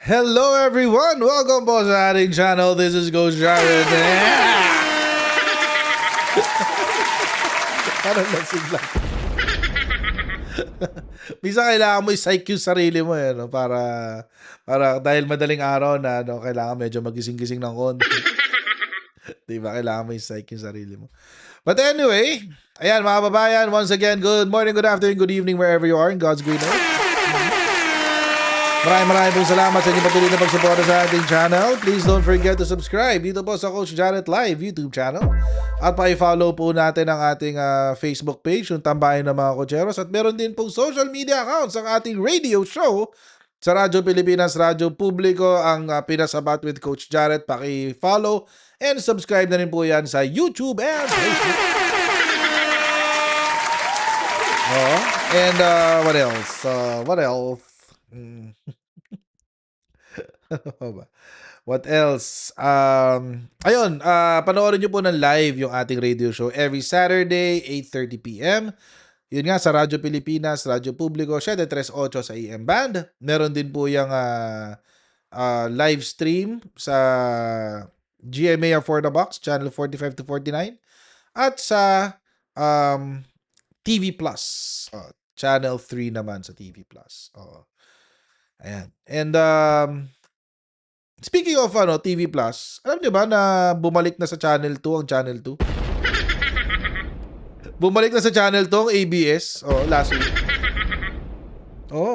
Hello everyone! Welcome po sa ating channel. This is Ghost Jared. Parang lasing lang. Minsan kailangan mo i-psych yung sarili mo no? Para dahil madaling araw na kailangan medyo magising-gising ng konti. Diba? Kailangan mo i-psych yung sarili mo. But anyway, ayan mga babayan, once again, good morning, good afternoon, good evening, wherever you are in God's green earth. Maraming pong salamat sa inyong patuloy na pagsuporta sa ating channel. Please don't forget to subscribe dito po sa Coach Jared Live YouTube channel. At pa-follow po natin ang ating Facebook page, yung Tambayan ng mga Cocheros. At meron din pong social media accounts ang ating radio show sa Radyo Pilipinas, Radyo Publiko, ang Pinasabat with Coach Jared. Paki-follow and subscribe na rin po yan sa YouTube and Facebook. Oh, and what else? What else? What else? Ayun, panoorin nyo po ng live yung ating radio show every Saturday, 8:30 p.m. Yun nga, sa Radyo Pilipinas, Radyo Publiko, 738 sa AM Band. Meron din po yung live stream sa GMA For the Box, channel 45 to 49. At sa TV Plus, channel 3 naman sa TV Plus. Ayan. And speaking of TV Plus, alam niyo ba na bumalik na sa Channel 2 ang Channel 2? Bumalik na sa Channel 2 ang ABS last week.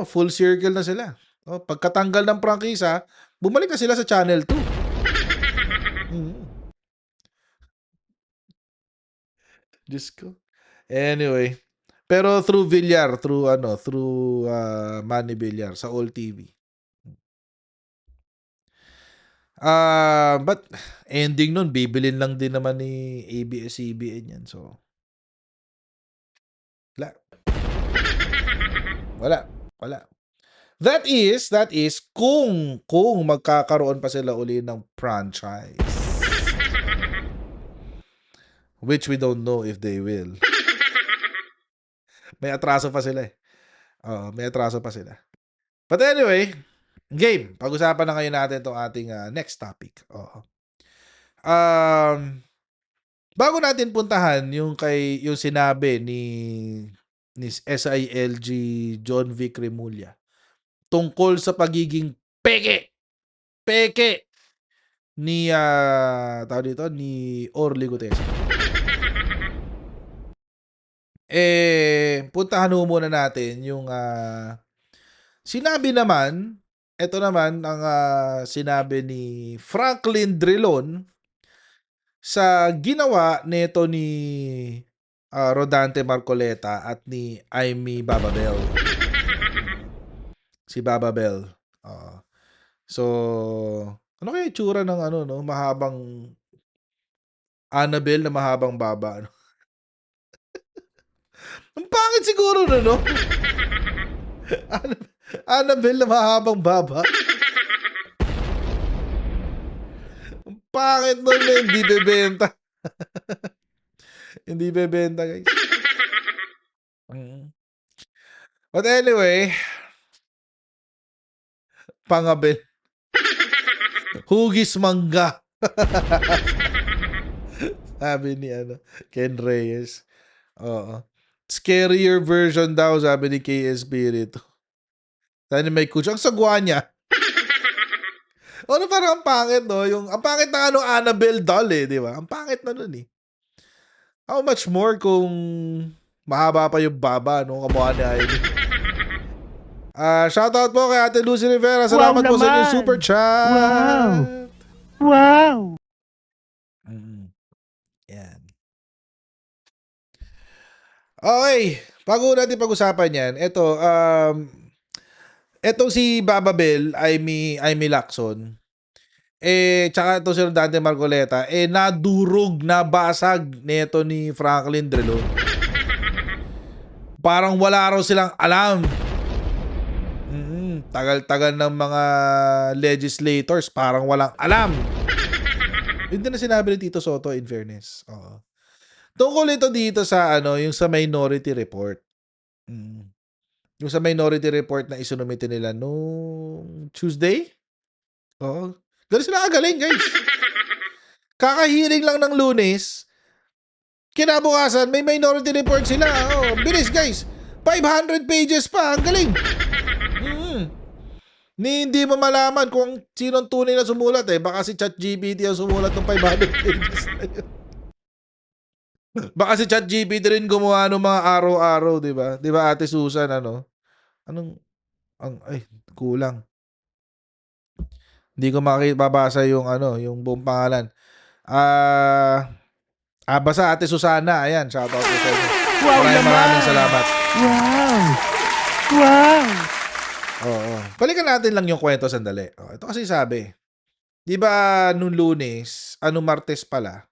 Full circle na sila. Pagkatanggal ng prangkisa, bumalik na sila sa Channel 2. Diyos ko. Anyway, pero through Villar, through Manny Villar sa All TV. But ending nun, bibilin lang din naman ni ABS-CBN yan. So, wala. That is kung magkakaroon pa sila uli ng franchise. Which we don't know if they will. May atraso pa sila may atraso pa sila. But anyway, game. Pag-usapan na ngayon natin itong ating next topic. Bago natin puntahan yung sinabi ni SILG John Vic Remulla tungkol sa pagiging peke ni ni Orly Gutesa. Puntahan mo muna natin yung sinabi naman, ito naman ang sinabi ni Franklin Drilon sa ginawa nito ni Rodante Marcoleta at ni Amy Bababel. Si Bababel. So, ano kaya itsura ng mahabang Annabelle na mahabang baba? Ang pangit siguro no? Annabelle na mahabang baba. Ang pangit nun na hindi bebenta. Hindi bebenta, guys. But anyway, Pangabel. Hugis mangga. Sabi ni Ken Reyes. Scarier version daw, sabi ni KS Spirito. Sabi ni may kutsang sagwa niya. Parang ang pangit, no? Ang pangit na Annabelle doll, di ba? Ang pangit na nun, How much more kung mahaba pa yung baba, kamukha ni Ivy. Shoutout po kay Ate Lucy Rivera. Salamat po sa inyong super chat. Wow! Yan. Okay. Bago natin pag-usapan yan, etong si Bababel, Amy Lacson, tsaka ito si Rodante Marcoleta, nadurog, nabasag nito ni Franklin Drilon. Parang wala raw silang alam. Tagal-tagal ng mga legislators, parang walang alam. Yun din na sinabi ni Tito Soto, in fairness. Tungkol ito dito sa yung sa Minority Report. Yung sa Minority Report na isinumite nila noong Tuesday? Oo. Gano'n sila kagaling, guys. Kaka-hearing lang ng Lunes, kinabukasan may Minority Report sila. Oh, bilis, guys. 500 pages pa, ang galing. Ni hindi mo malaman kung sino ang tunay na sumulat eh. Baka si ChatGPT ang sumulat ng 500 pages na yun. Baka si ChatGPT rin gumawa ng mga araw-araw, 'di ba? 'Di ba, Ate Susan, ano? Anong ay, kulang. Hindi ko mabasa yung ano, yung buong pangalan. Basta Ate Susana, ayan, shoutout po sa inyo. Wow Maraming naman! salamat. Wow! Wow! Oo. Balikan natin lang yung kwento sandali. Oh, ito kasi sabi, 'di ba nung Lunes, Martes pala,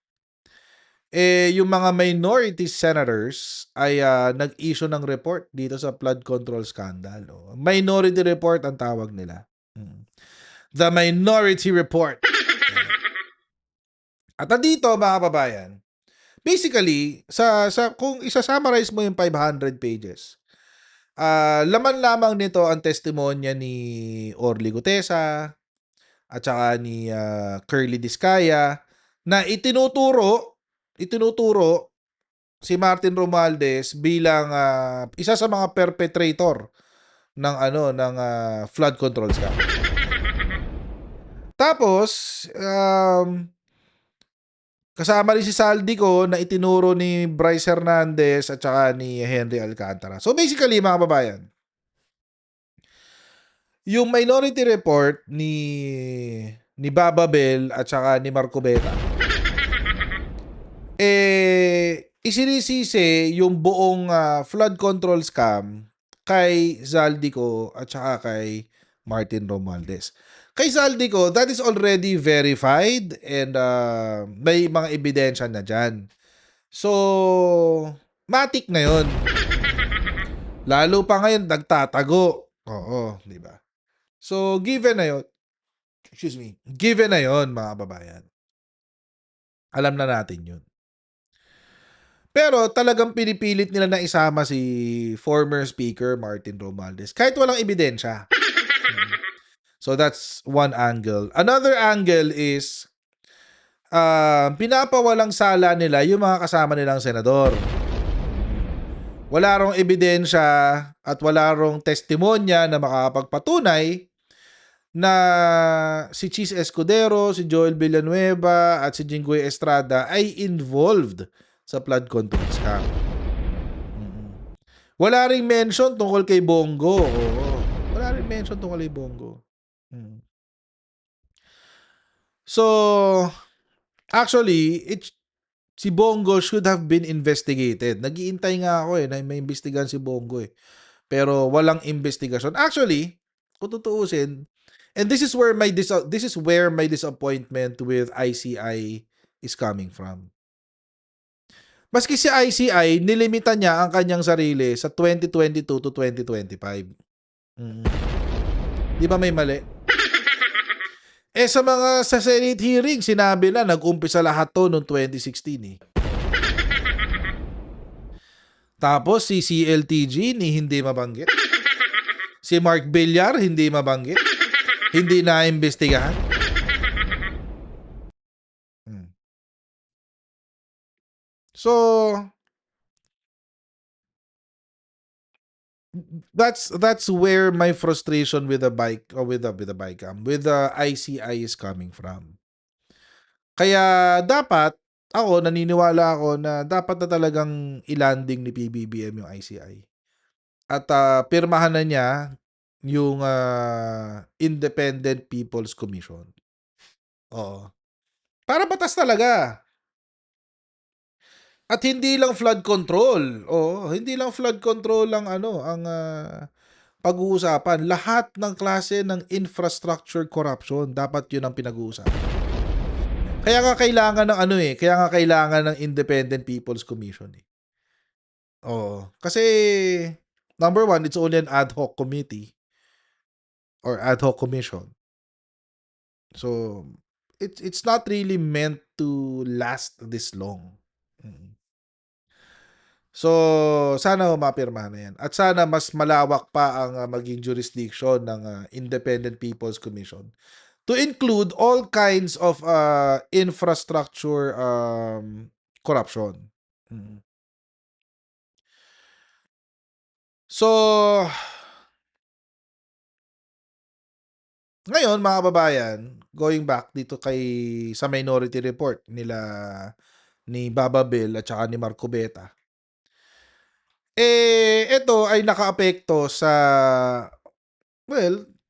yung mga minority senators ay nag-issue ng report dito sa flood control scandal. Oh. Minority report ang tawag nila. The Minority Report. At dito, mga kababayan, basically, kung isa-summarize mo yung 500 pages, laman lamang nito ang testimonya ni Orly Gutesa at saka ni Curly Discaya na itinuturo si Martin Romualdez bilang isa sa mga perpetrator ng flood control scam. Tapos kasama rin si Saldico na itinuro ni Bryce Hernandez at saka ni Henry Alcantara. So basically, mga kababayan, yung minority report ni Baba Bel at saka ni Marco Beta, isinisisi yung buong flood control scam kay Zaldico at saka kay Martin Romualdez. Kay Zaldico, that is already verified and may mga ebidensya na dyan. So, matik na yun. Lalo pa ngayon, nagtatago. Oo, di ba? So, given na yun, given na yun, mga babayan. Alam na natin yun. Pero talagang pinipilit nila na isama si former Speaker Martin Romualdez kahit walang ebidensya. So that's one angle. Another angle is pinapawalang sala nila yung mga kasama nilang senador. Wala rong ebidensya at wala rong testimonya na makakapagpatunay na si Chis Escudero, si Joel Villanueva at si Jinggoy Estrada ay involved sa flood control scam. Wala ring mention tungkol kay Bongo. Oo. Wala ring mention tungkol kay Bongo. So, actually, si Bongo should have been investigated. Nag-iintay nga ako na may imbestigahan si Bongo eh. Pero walang investigasyon. Actually, kung tutuusin, and this is where my disappointment with ICI is coming from. Maski si ICI, nilimitan niya ang kanyang sarili sa 2022 to 2025. Di ba may mali? Sa Senate hearing, sinabi na nag-umpisa lahat to noong 2016 eh. Tapos si CLTG hindi mabanggit. Si Mark Villar hindi mabanggit. Hindi na-imbestigahan. So, that's where my frustration with the ICI is coming from. Kaya dapat naniniwala ako na dapat na talagang ilanding ni PBBM yung ICI. At pirmahan na niya yung Independent People's Commission. Oo. Para batas talaga. At hindi lang flood control. Oo, hindi lang flood control lang ang pag-uusapan. Lahat ng klase ng infrastructure corruption, dapat 'yun ang pinag-uusapan. Kaya nga kailangan ng Independent People's Commission eh. Oo, kasi number one, it's only an ad hoc committee or ad hoc commission. So, it's not really meant to last this long. So, sana mapirmahan na yan. At sana mas malawak pa ang maging jurisdiction ng Independent People's Commission to include all kinds of infrastructure corruption. Mm. So, ngayon mga kababayan, going back dito sa Minority Report ni Baba Bel at saka ni Marco Beta. Ito ay nakaapekto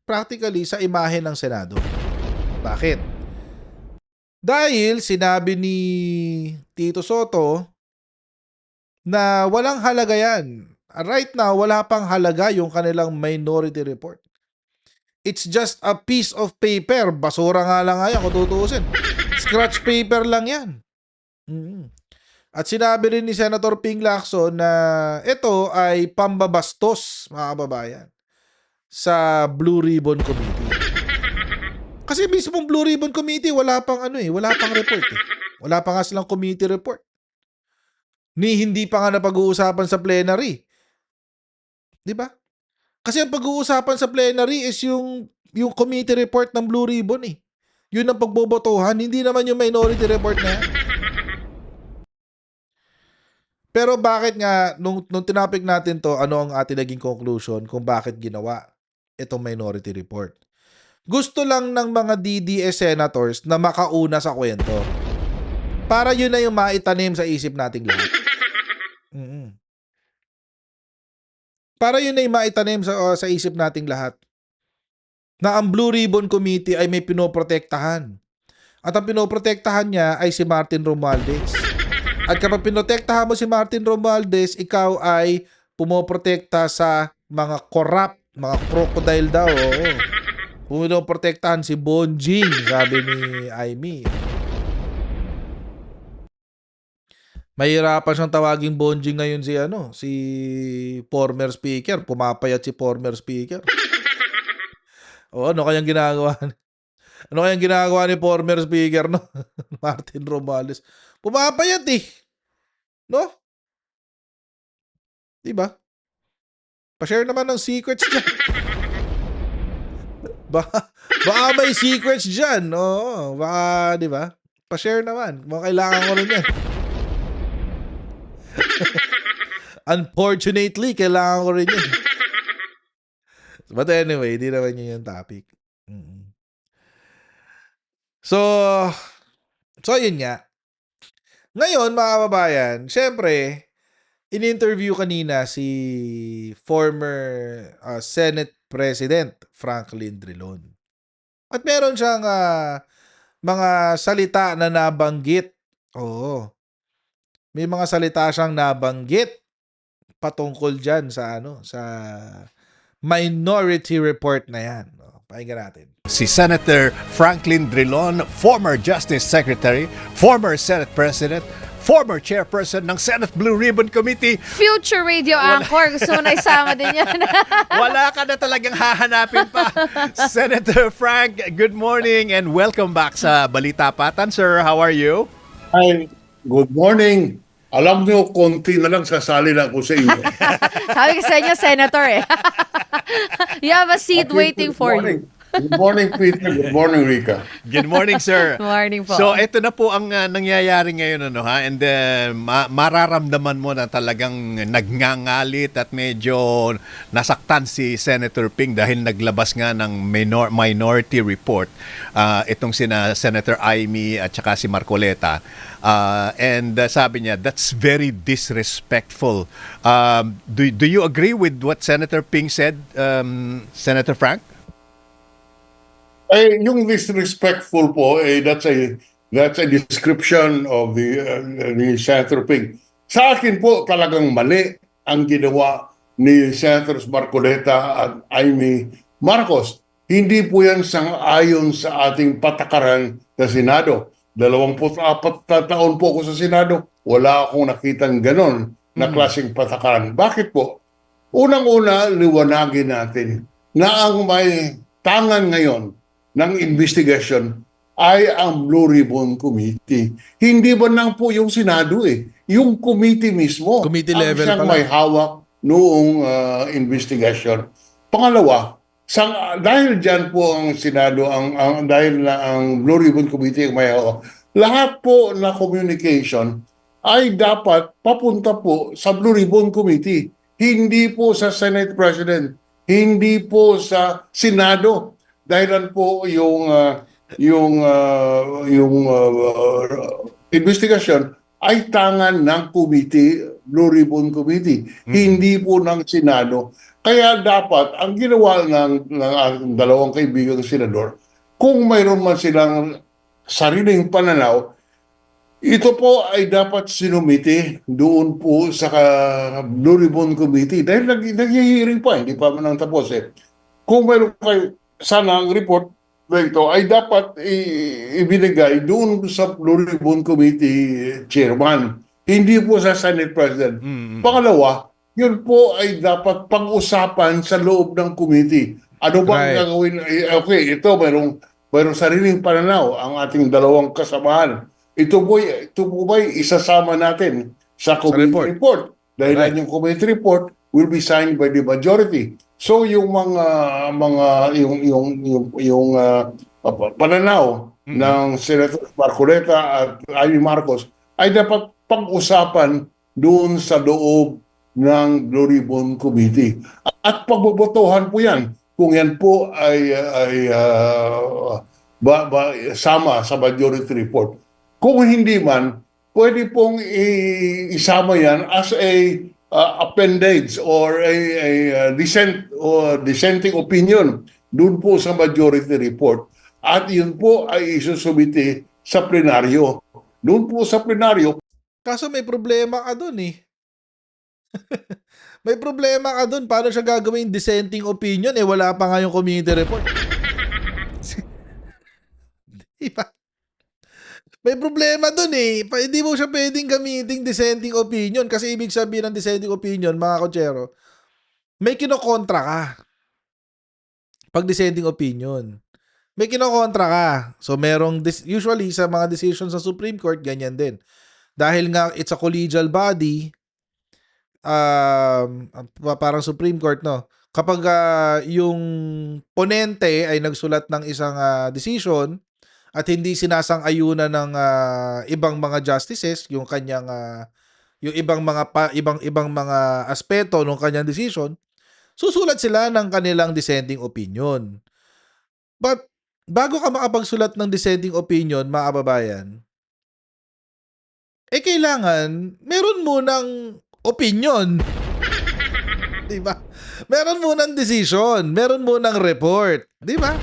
practically sa imahe ng Senado. Bakit? Dahil sinabi ni Tito Soto na walang halaga yan. Right now, wala pang halaga yung kanilang Minority Report. It's just a piece of paper. Basura nga lang yan kung tutuusin. Scratch paper lang yan. At sinabi rin ni Senator Ping Lacson na ito ay pambabastos, mga kababayan, sa Blue Ribbon Committee. Kasi mismong Blue Ribbon Committee, wala pang report eh. Wala pa nga silang committee report. Hindi pa nga napag-uusapan sa plenary. Di ba? Kasi ang pag-uusapan sa plenary is yung committee report ng Blue Ribbon eh. Yun ang pagbobotohan, hindi naman yung minority report na yan. Pero bakit nga, nung tinapik natin to, ano ang ating naging conclusion kung bakit ginawa itong minority report? Gusto lang ng mga DDS senators na makauna sa kwento. Para yun na yung maitanim sa isip nating lahat. Para yun na yung maitanim sa isip nating lahat. Na ang Blue Ribbon Committee ay may pinoprotektahan. At ang pinoprotektahan niya ay si Martin Romualdez. At kapag pinotektahan mo si Martin Romualdez, ikaw ay pumoprotekta sa mga corrupt, mga crocodile daw. Oo. Pinoprotektahan si Bonjing, sabi ni Aimee. Mahirapan siyang tawaging Bonjing ngayon si former speaker. Pumapayat si former speaker. O, ano kayang ginagawa? Ano kayang ginagawa ni former speaker, no? Martin Romualdez. Pumapayat eh. No? Diba? Pa-share naman ng secrets dyan. Baka may secrets dyan. Oo, baka, diba? Pa-share naman. Baka kailangan ko rin yan. Unfortunately, kailangan ko rin yan. But anyway, di naman yun yung topic. So yun nga. Ngayon, mga kababayan, syempre, in-interview kanina si former Senate President Franklin Drilon. At meron siyang mga salita na nabanggit. Oo. May mga salita siyang nabanggit patungkol dyan sa minority report na yan. Pakinggan natin. Si Senator Franklin Drilon, former Justice Secretary, former Senate President, former Chairperson ng Senate Blue Ribbon Committee. Future radio anchor. Gusto mo na isama din yan. Wala ka na talagang hahanapin pa. Senator Frank, good morning and welcome back sa Balita Patan. Sir, how are you? Hi, good morning. Alam niyo, konti na lang sasali na ako sa iyo. Sabi ko sa inyo, Senator eh. You have a seat waiting for you. Good morning, Peter. Good morning, Rica. Good morning, sir. Morning po. So, ito na po ang nangyayari ngayon, and mararamdaman mo na talagang nagngangalit at medyo nasaktan si Senator Ping dahil naglabas nga ng minority report itong Senator Aimee at saka si Marcoleta. And sabi niya, that's very disrespectful. Do you agree with what Senator Ping said, Senator Frank? Yung disrespectful po, that's a description of the Senator Ping. Sa akin po, talagang mali ang ginawa ni Senators Marcoleta at Aimee Marcos. Hindi po yan sang-ayon sa ating patakaran sa Senado. 24 na taon po ako sa Senado, wala akong nakitang ganon na klaseng patakaran. Bakit po? Unang-una, liwanagin natin na ang may tangan ngayon ng investigation ay ang Blue Ribbon Committee. Hindi ba nang po yung Senado yung committee mismo. Committee ang level siyang pala. may hawak noong investigation. Pangalawa, Dahil diyan po ang Senado, dahil na ang Blue Ribbon Committee ang may hawak, lahat po na communication ay dapat papunta po sa Blue Ribbon Committee, hindi po sa Senate President, hindi po sa Senado. Dahilan po yung investigasyon ay tangan ng committee, Blue Ribbon Committee, hindi po ng Senado. Kaya dapat ang ginawa ng ating dalawang kaibigang senador, kung mayroon man silang sariling pananaw, ito po ay dapat sinumiti doon po sa Blue Ribbon Committee dahil nag-hearing pa, hindi pa man ang tapos eh. Kung mayroon kayo, sana ang report na ito ay dapat ibinigay doon sa Blue Ribbon Committee chairman, hindi po sa Senate President. Pangalawa, yun po ay dapat pag-usapan sa loob ng committee. Ano ba ang Right. gagawin? Okay, ito mayroong sariling pananaw ang ating dalawang kasamahan. Ito po ba isasama natin sa committee report? Dahil Right. yung committee report will be signed by the majority. So yung pananaw ng Senator Marcoleta at Amy Marcos ay dapat pag-usapan doon sa loob ng Blue Ribbon Committee. At pagbobotohan po yan kung yan po ay sama sa majority report. Kung hindi man, pwede pong isama yan as a appendage or a dissenting opinion doon po sa majority report. At yun po ay isusubiti sa plenaryo. Doon po sa plenaryo, Kaso may problema ka dun eh. May problema ka dun. Paano siya gagawin dissenting opinion eh wala pa nga yung committee report. Diba? May problema dun eh. Hindi mo siya pwedeng gamitin dissenting opinion kasi ibig sabihin ng dissenting opinion, mga kotsero, may kinokontra ka. Pag dissenting opinion. May kinokontra ka. So merong, usually sa mga decisions sa Supreme Court, ganyan din. Dahil nga it's a collegial body, parang Supreme Court, no? Kapag yung ponente ay nagsulat ng isang decision at hindi sinasang-ayunan ng ibang mga justices yung kanyang yung ibang mga aspeto ng kanyang decision, susulat sila ng kanilang dissenting opinion. But bago ka makapagsulat ng dissenting opinion, mga kababayan, kailangan meron munang opinion. Diba? Meron munang decision, meron munang report, 'di ba?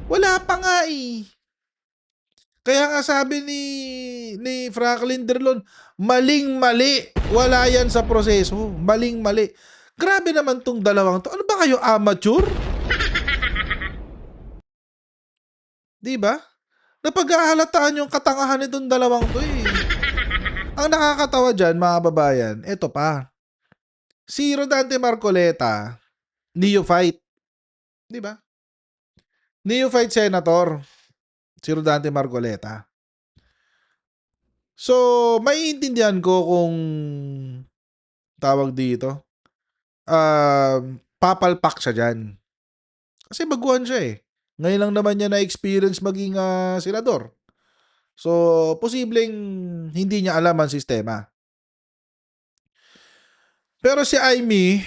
Wala pa nga eh. Kaya nga sabi ni Franklin Drilon, maling-mali. Wala yan sa proseso. Maling-mali. Grabe naman tong dalawang to. Ano ba kayo, amateur? Di ba? Napaghahalataan yung katangahan nitong dalawang to eh. Ang nakakatawa dyan, mga babayan, eto pa. Si Rodante Marcoleta, neophyte. Di ba? Neophyte senator. Si Rodante Marcoleta. So, maiintindihan ko kung tawag dito. Papalpak siya dyan. Kasi baguhan siya eh. Ngayon lang naman niya na-experience maging senador. So, posibleng hindi niya alam ang sistema. Pero si Amy,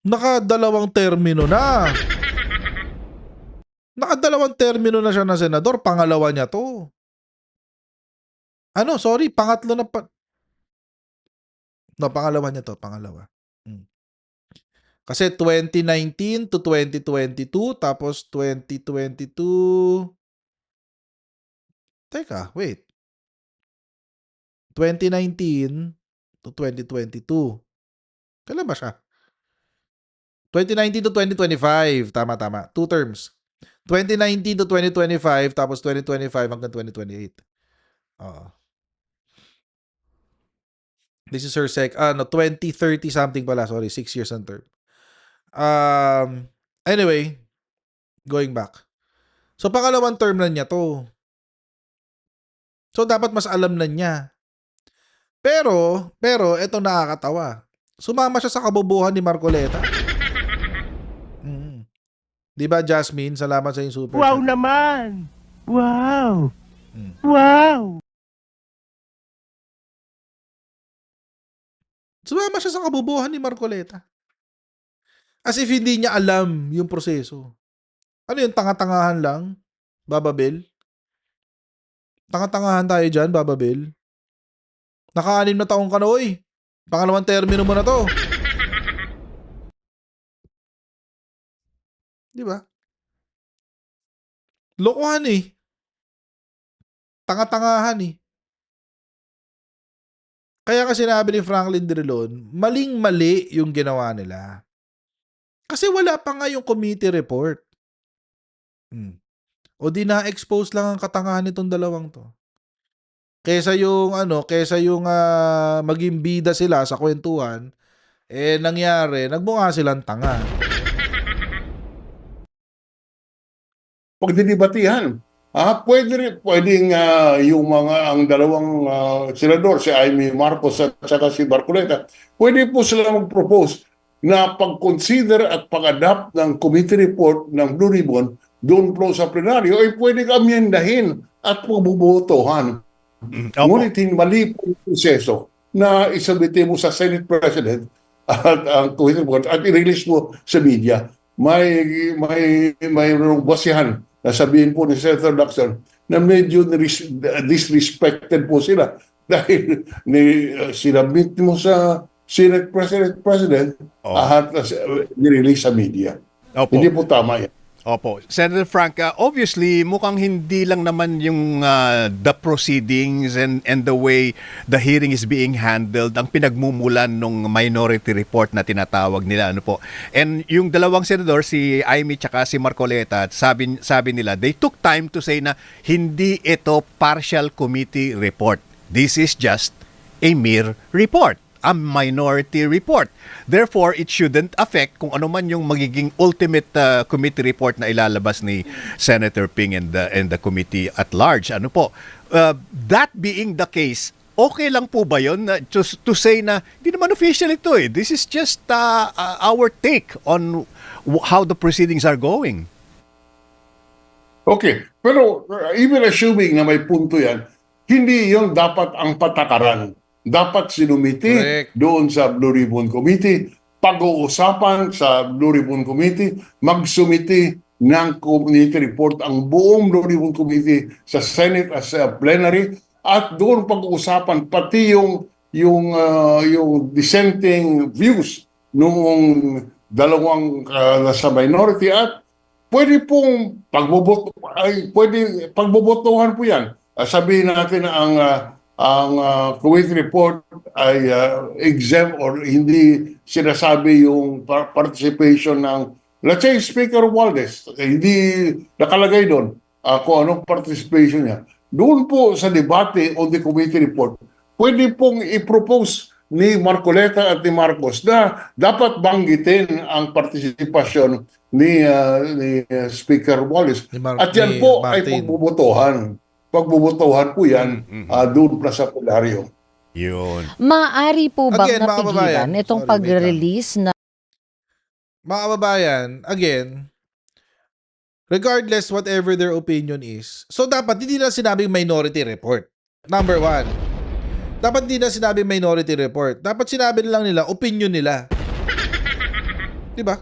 nakadalawang termino na. Nakadalawang termino na siya na senador. Pangalawa niya to. Pangatlo na pa. No, pangalawa niya to. Pangalawa. Kasi 2019 to 2022, tapos 2022... Teka, wait. 2019 to 2022. Kailan ba siya? 2019 to 2025. Tama. 2 terms. 2019 to 2025, tapos 2025 hanggang 2028. This is her 2030 something pala. Sorry, 6 years on term. Anyway, going back. So, pangalawang term na niya to. So, dapat mas alam na niya. Pero, eto nakakatawa. Sumama siya sa kabobohan ni Marcoleta. Di ba, Jasmine? Salamat sa yung super Wow chat. naman! Wow! Hmm. Wow! Sumama siya sa kabubuhan ni Marcoleta. As if hindi niya alam yung proseso. Ano yun, tanga-tangahan lang? Bababel? Tanga-tangahan tayo dyan, Bababel? Naka-6 na taong ka na, oy. Pangalawang termino mo na to. Di ba? Lokohan eh. Tanga-tangahan eh. Kaya kasi sinabi ni Franklin Drilon, maling-mali yung ginawa nila. Kasi wala pa nga yung committee report. O di na-expose lang ang katangahan nitong dalawang to. Kesa yung maging bida sila sa kwentuhan, nangyari, nagmukha silang tanga. Pagdidibatihan. Pwedeng ang dalawang senador, si Amy Marcos at saka si Marcoleta, pwede po sila mag-propose na pag-consider at pag-adapt ng committee report ng Blue Ribbon doon po sa plenaryo ay pwede amyendahin at pagbubutohan. Opo. Ngunit mali po yung proseso na isabiti mo sa Senate President at ang committee report at i-release mo sa media. May basihan na sabihin po ni Senator Lacson na medyo disrespected po sila dahil sinabit mo sa Senate President Oh. at nirelease sa media. Opo. Hindi po tama yan. Opo. Senator Frank, obviously, mukhang hindi lang naman yung the proceedings and the way the hearing is being handled ang pinagmumulan ng minority report na tinatawag nila. Ano po. And yung dalawang senador, si Amy tsaka si Marcoleta, sabi nila, they took time to say na hindi ito partial committee report. This is just a mere report. A minority report. Therefore, it shouldn't affect kung ano man yung magiging ultimate committee report na ilalabas ni Senator Ping and the committee at large. Ano po? That being the case, okay lang po ba yun to say na hindi naman official ito eh. This is just our take on how the proceedings are going. Okay, pero even assuming na may punto yan, hindi yon dapat ang patakaran. Dapat sinumiti Correct. doon sa Blue Ribbon Committee, pag-uusapan sa Blue Ribbon Committee, magsumiti ng committee report ang buong Blue Ribbon Committee sa Senate as a plenary at doon pag-uusapan pati yung dissenting views noong dalawang nasa minority at pwede pong pagbobotohan po yan. Sabihin natin ang committee report ay exempt or hindi sinasabi yung participation ng, let's say, Speaker Valdez. Hindi nakalagay doon kung anong participation niya. Doon po sa debate on the committee report, pwede pong i-propose ni Marcoleta at ni Marcos na dapat banggitin ang partisipasyon ni Speaker Wallace. At yan po ay Martin. pagbubutuhan. Pagbubutuhan po yan doon pa sa plenaryo. Yun. Maaari po bang Again, mga kababayan, napigilan itong sorry, wait lang. pag-release na Mga kababayan, again, regardless whatever their opinion is, so dapat hindi na sinabing minority report. Number 1. Dapat hindi na sinabing minority report. Dapat sinabi lang nila, opinion nila. Diba?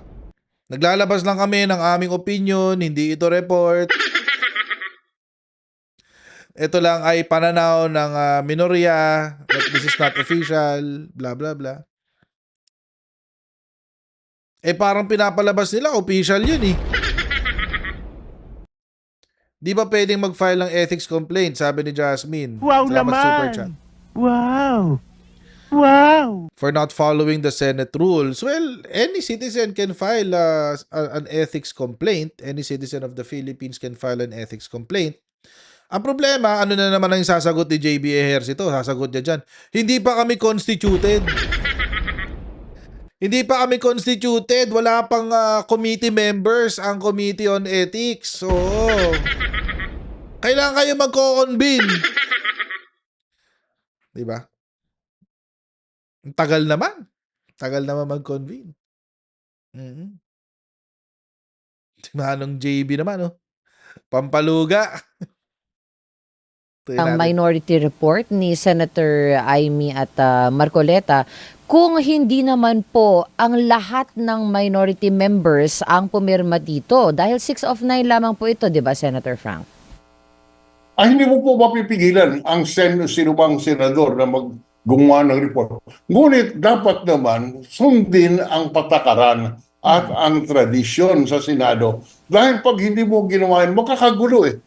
Naglalabas lang kami ng aming opinion, hindi ito report. Ito lang ay pananaw ng minorya, but this is not official, blah blah blah. Parang pinapalabas nila, official yun eh. Di ba pwedeng mag-file ng ethics complaint, sabi ni Jasmine. Wow Salamat sa super naman! chat. Wow! Wow! For not following the Senate rules. Well, any citizen can file an ethics complaint. Any citizen of the Philippines can file an ethics complaint. Ang problema, ano na naman ang sasagot ni JB Ejercito? Sasagot niya dyan, hindi pa kami constituted. Hindi pa kami constituted. Wala pang committee members ang Committee on Ethics. Oo. Kailangan kayo magko-convene. Diba? Ang tagal naman. Tagal naman mag-convene. Si Manong JB naman, oh. Pampaluga. Tingnan Ang natin. minority report ni Senator Amy at Marcoleta, kung hindi naman po ang lahat ng minority members ang pumirma dito, dahil 6 of 9 lamang po ito, di ba, Senator Frank? Ay, hindi mo po mapipigilan ang sino bang senador na gumawa ng report. Ngunit dapat naman sundin ang patakaran at ang tradisyon sa Senado. Dahil pag hindi mo ginawa yun, makakagulo eh.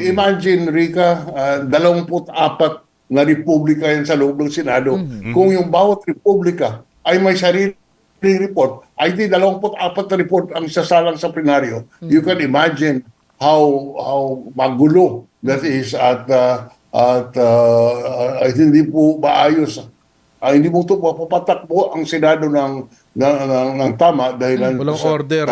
Imagine, Rica, 24 na republika yan sa loob ng Senado. Kung yung bawat republika ay may sarili report, ay di 24 na report ang sasalang sa plenaryo. You can imagine how magulo that is at hindi po maayos. Hindi mo ito mapapatakbo ang Senado ng tama dahil Walang order.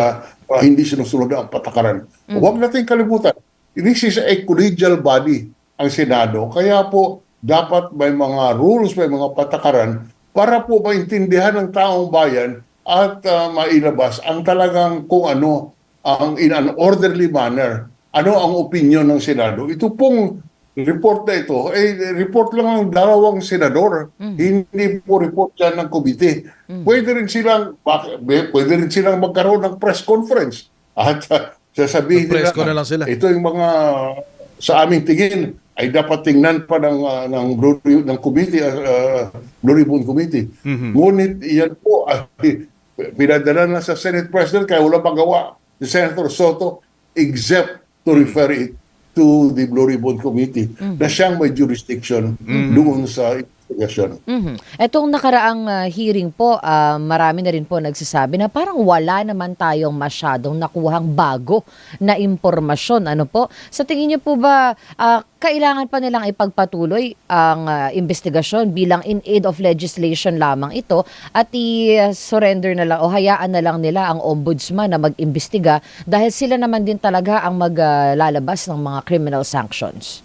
hindi sinusunod ang patakaran. Huwag natin kalimutan, this is a collegial body ang Senado. Kaya po dapat may mga rules, may mga patakaran para po maintindihan ng taong bayan at mailabas ang talagang kung ano ang in an orderly manner, ano ang opinion ng Senado. Ito pong report na ito, report lang ng 2 senador, hindi po report yan ng komite. Pwede rin silang magkaroon ng press conference at sasabihin Mag-press ko na lang sila. ito yung mga sa aming tingin ay dapat tingnan pa ng committee, Blue Ribbon Committee. Ngunit yan po ay pinadala na sa Senate President kaya wala magawa si Senator Soto except to refer it to the Blue Ribbon Committee na siyang may jurisdiction doon sa investigation. Etong nakaraang hearing po, marami na rin po nagsasabi na parang wala naman tayong masyadong nakuhang bago na impormasyon. Ano po? Sa tingin niyo po ba, kailangan pa nilang ipagpatuloy ang investigasyon bilang in aid of legislation lamang ito at i-surrender na lang o hayaan na lang nila ang ombudsman na mag-imbestiga dahil sila naman din talaga ang maglalabas ng mga criminal sanctions?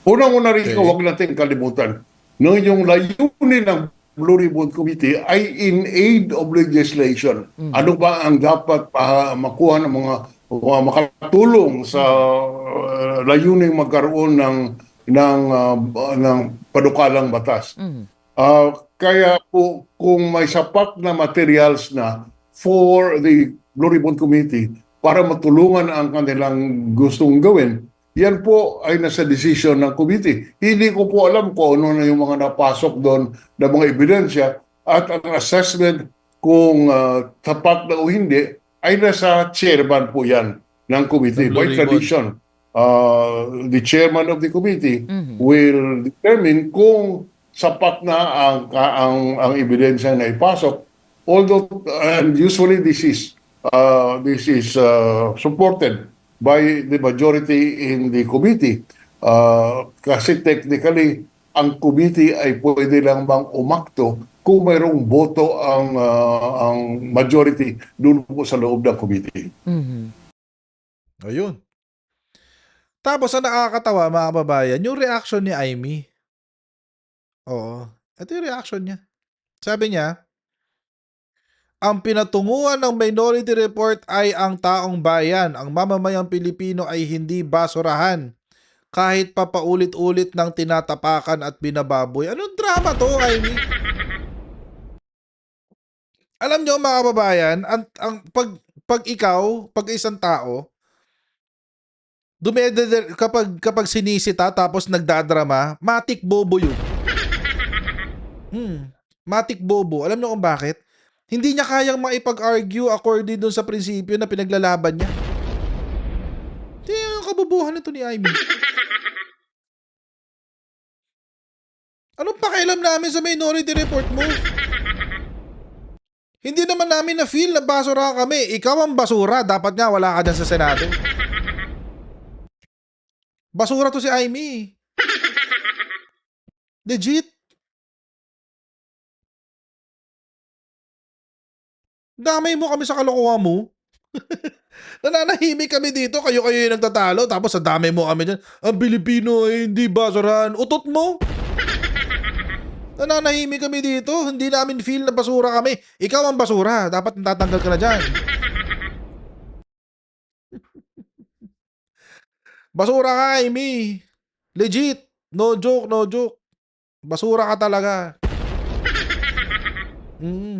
Unang-una rin, huwag natin kalimutan, no, yung layunin ng Blue Ribbon Committee ay in aid of legislation. Ano ba ang dapat makuha ng mga makatulong sa layunin magkaroon ng panukalang batas. Kaya po, kung may sapat na materials na for the Blue Ribbon Committee para matulungan ang kanilang gustong gawin, yan po ay nasa decision ng committee. Hindi ko po alam kung ano na yung mga napasok doon na mga ebidensya at ang assessment kung tapat na o hindi ay nasa chairman po yan ng committee. By tradition, the chairman of the committee will determine kung sapat na ang ebidensya na ipasok. Although, and usually this is supported by the majority in the committee. Kasi technically, ang committee ay pwede lang bang umakto kung mayroong boto ang majority doon po sa loob ng committee. Ayun. Tapos ang nakakatawa, mga kababayan, yung reaction ni Amy. Oo. Ito yung reaction niya. Sabi niya, ang pinatunguhan ng minority report ay ang taong bayan. Ang mamamayang Pilipino ay hindi basurahan. Kahit papaulit-ulit ng tinatapakan at binababoy. Anong drama to, Amy? Alam nyo, mga kababayan, pag isang tao, kapag sinisita tapos nagdadrama, matik bobo yun. Matik bobo. Alam nyo kung bakit? Hindi niya kayang maipag-argue according dun sa prinsipyo na pinaglalaban niya. Hindi yung kabubuhan nito ni Amy. Anong pakialam namin sa minority report mo? Hindi naman namin na-feel na basura kami. Ikaw ang basura. Dapat nga wala ka dyan sa Senado. Basura to si Amy. Legit. Damay mo kami sa kalokohan mo. Nananahimik kami dito. Kayo yung nagtatalo. Tapos sa damay mo kami dyan. Ang Pilipino ay hindi basurahan. Utot mo. Nananahimik kami dito. Hindi namin feel na basura kami. Ikaw ang basura. Dapat natatanggal ka na dyan. Basura ka, Amy. Legit. No joke, no joke. Basura ka talaga.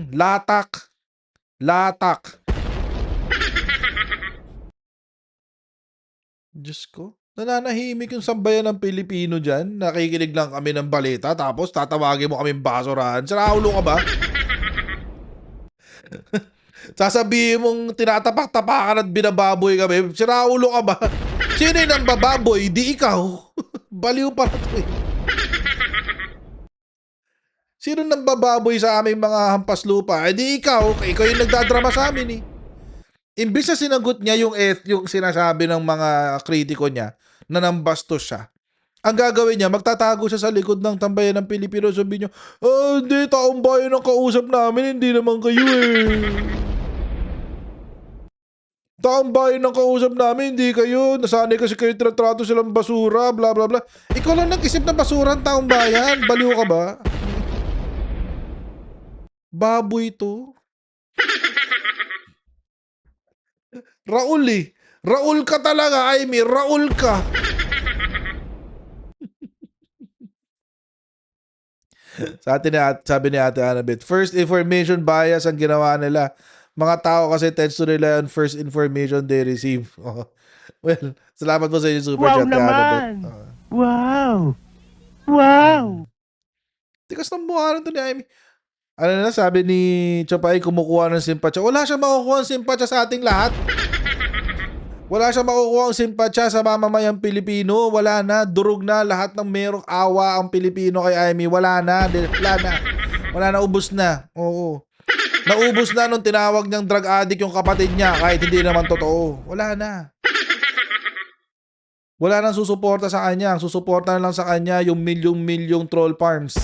Latak. Latak. Diyos ko. Nananahimik yung sambayan ng Pilipino dyan. Nakikinig lang kami ng balita tapos tatawagin mo kami basurahan. Saraulo ka ba? Sasabihin mong tinatapak-tapakan at binababoy kami. Saraulo ka ba? Sino yung nambababoy? Di ikaw. Baliw pa na to eh. Sino nambababoy sa aming mga hampas lupa? Eh di ikaw. Ikaw yung nagdadrama sa amin eh. Imbis na sinagot niya yung sinasabi ng mga kritiko niya na nambastos siya, ang gagawin niya, magtatago siya sa likod ng tambayan ng Pilipino. Sabi niya, hindi, taong bayan ang kausap namin, hindi naman kayo eh. Taong bayan ang kausap namin, hindi kayo. Nasanay kasi kayo trato silang basura, bla bla bla. Ikaw lang nag-isip ng basura ang taong bayan. Baliw ka ba? Baboy to. Raul eh. Raul ka talaga, Amy. Raul ka. Sabi ni Ate Annabeth, first information bias ang ginawa nila. Mga tao kasi tends to rely on first information they receive. Oh. Well, salamat po sa inyo super Wow chat, Ate Annabeth. naman! Wow! Wow! Tikas ng mukha nito ni Amy. Ano na, sabi ni Chopay, kumukuha ng simpatya. Wala siya makukuha ng simpatya sa ating lahat. Wala siya makukuha ng simpatya sa mamamayang Pilipino. Wala na. Durog na. Lahat ng merong awa ang Pilipino kay Amy. Wala na. Wala na. Wala na. Ubus na. Oo. Naubos na nung tinawag niyang drug addict yung kapatid niya kahit hindi naman totoo. Wala na. Wala nang susuporta sa kanya. Ang susuporta na lang sa kanya yung milyong-milyong troll farms.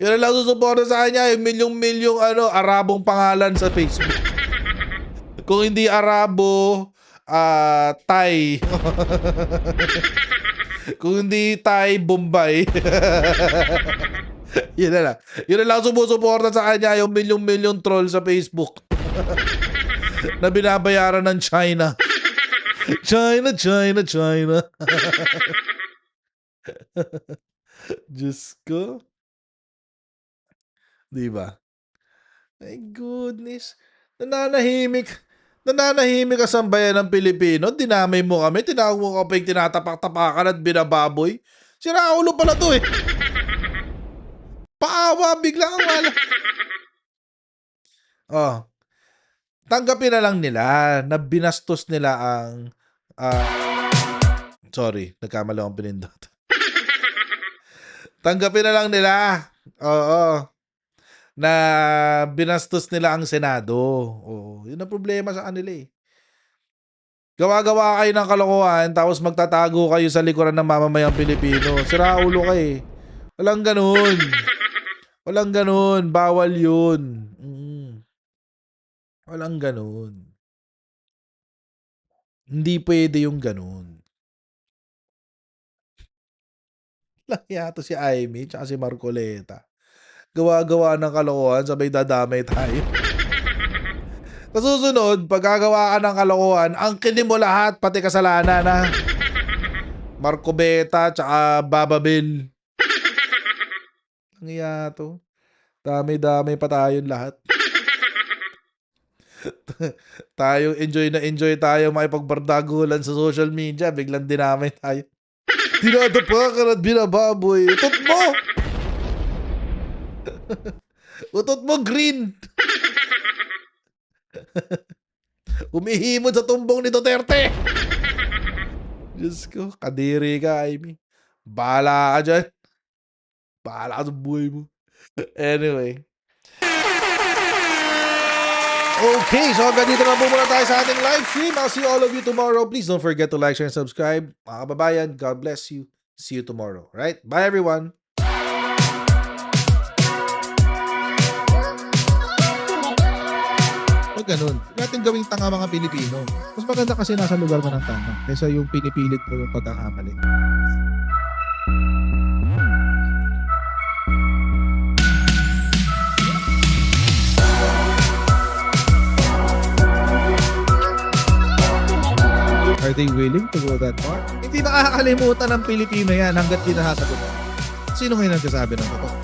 Yun lang susuporta sa kanya yung milyong-milyong Arabong pangalan sa Facebook. Kung hindi Arabo, Thai. Kung hindi Thai, Bombay. Yun na lang. Yun lang sumusuporta sa kanya yung milyong-milyong troll sa Facebook. Na binabayaran ng China. China, China, China. Diyos ko. Diba? My goodness. Nananahimik ka sa bayan ng Pilipino. Dinamay mo kami. Tinawag mo kami tinatapak-tapakan at binababoy. Siraulo pala to eh. Paawa, bigla kang wala. Oh. Tanggapin na lang nila na binastos nila ang sorry, nagkamali akong pinindot. Tanggapin na lang nila. Oo. Na binastos nila ang Senado. Oo. Yun ang problema sa kanila eh. Gawa-gawa kayo ng kalokohan tapos magtatago kayo sa likuran ng mamamayang Pilipino. Siraulo ka eh. Walang ganun. Walang ganun. Bawal yun. Walang ganun. Hindi pwede yung ganun. Langya to si Amy tsaka si Marcoleta. Gawa-gawa ng kalokohan, sabay dadamay tayo. Sa susunod, pag gagawa ka ng kalokohan, angkinin mo lahat, pati kasalanan na. Marcobeta, tsaka Bababel. Langya to. Dami-dami pa tayong lahat. Tayo, enjoy tayo makipagbardagulan sa social media, biglang dinamay tayo. Tinatapakan at binababoy. Utot mo! Utot mo, green! Umihimod sa tumbong ni Duterte! Diyos ko, kadiri ka, Amy. Bahala ka dyan. Bahala ka sa buhay mo. Anyway. Okay, so hanggang dito na po muna tayo sa ating live stream. I'll see all of you tomorrow. Please don't forget to like, share, and subscribe. Mga kababayan, God bless you. See you tomorrow. Right? Bye, everyone. O ganun. Huwag natin gawing tanga mga Pilipino. Mas maganda kasi nasa lugar mo ng tama kaysa yung pinipilit mo yung pagkakamali. Are they willing to go that far? Hindi makakalimutan ng Pilipino yan hanggat di nasasagot. Sino ngayon nagsasabi ng totoo?